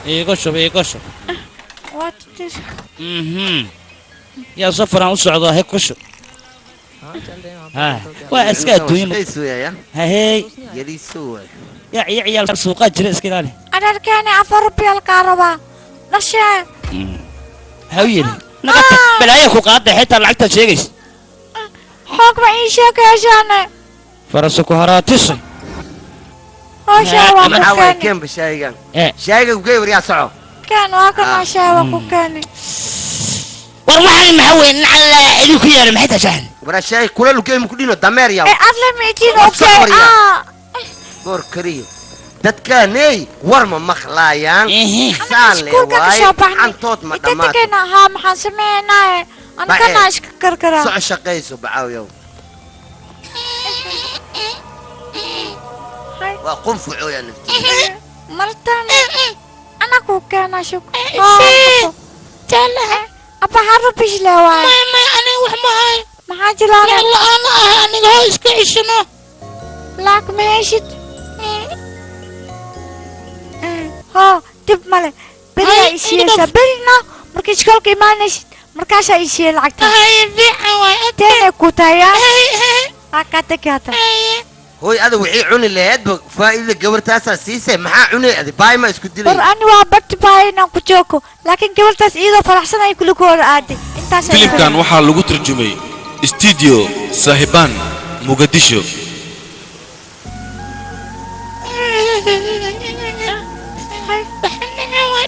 iiga shub waa titir yaa safaraan u socdaa he ku shub waa iska adduunyo hahey yaa ciyaal suuqaa jira iska ilaali adeerkeeni 4 rupiya kaa rabaa dhashee ha u yidhi nagata balaaya ku qaada xitaa lacagtaad sheegaysa xoog ma ii sheegayshaane farasu ku haraatisay hawshaa waa ku maxaa keeni keen bashaayigan shaayigan kugey waryaa soco keen waa kan hawshaa waa ku keeni war waxaan maxaa weyn nacala idinku yeeray maxay tashaan waraa shaayig kula lugey ma ku dhino dameer yaw adle miitiin okay goor kariyo dadkaaney war ma maqlaayaan saan le waaye cantood ma dhammaad dadkeena haa maxaan sameynaaye anagana iska karkaraa soco shaqayso bacaaw yow waa qunfuco yaa nafti martan ana ku keena shuk jala apa haru bisle waay ما أنا وحماي maxaa jilaan يلا أنا هاي إسكيشنا laak meeshid ها dib male beriyaa isiiyeysaa berina markii iskoolka imaanaysid markaasaa isiiyey lacagta هاي في عواي teena ku tayaa akatakaata hooy ada wixii cuni laheedba faa'iida gabartaasaa siisay maxaa cunay adi baay ma isku dilay war ani waa barti baay inaan ku joogo laakiin gabartaas iyadoo faraxsan ay kulikooda aaday intaas filimkan waxaa lagu tarjumay studio saahiban muqdisho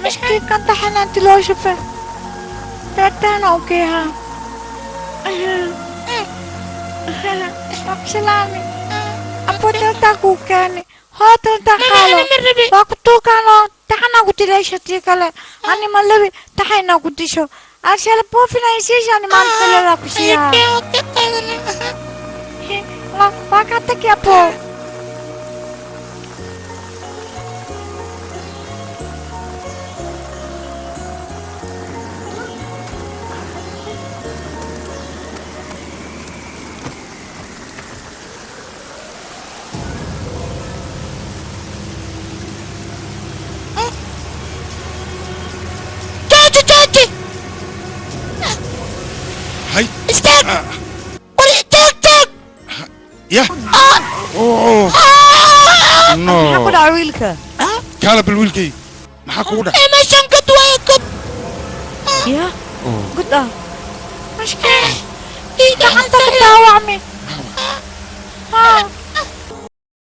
مسكين كان طحنان تلو شوفه تاتانا اوكيها سلامي أبو تلتا كوكاني هو تلتا خالو وقتو كانو تحنا قلت ليش تيكالي أني ملبي تحنا قلت شو أرسل بوفينا يسيش أني ما نفعل لك شيئا وقتك يا بو هاي استاك قولي تاك يا اوه نو ناخد عويلك كالا بالويلكي ما حكونا ما شنكت ويكب يا قد مشكلة إيه ده حتى بتاوعمي ها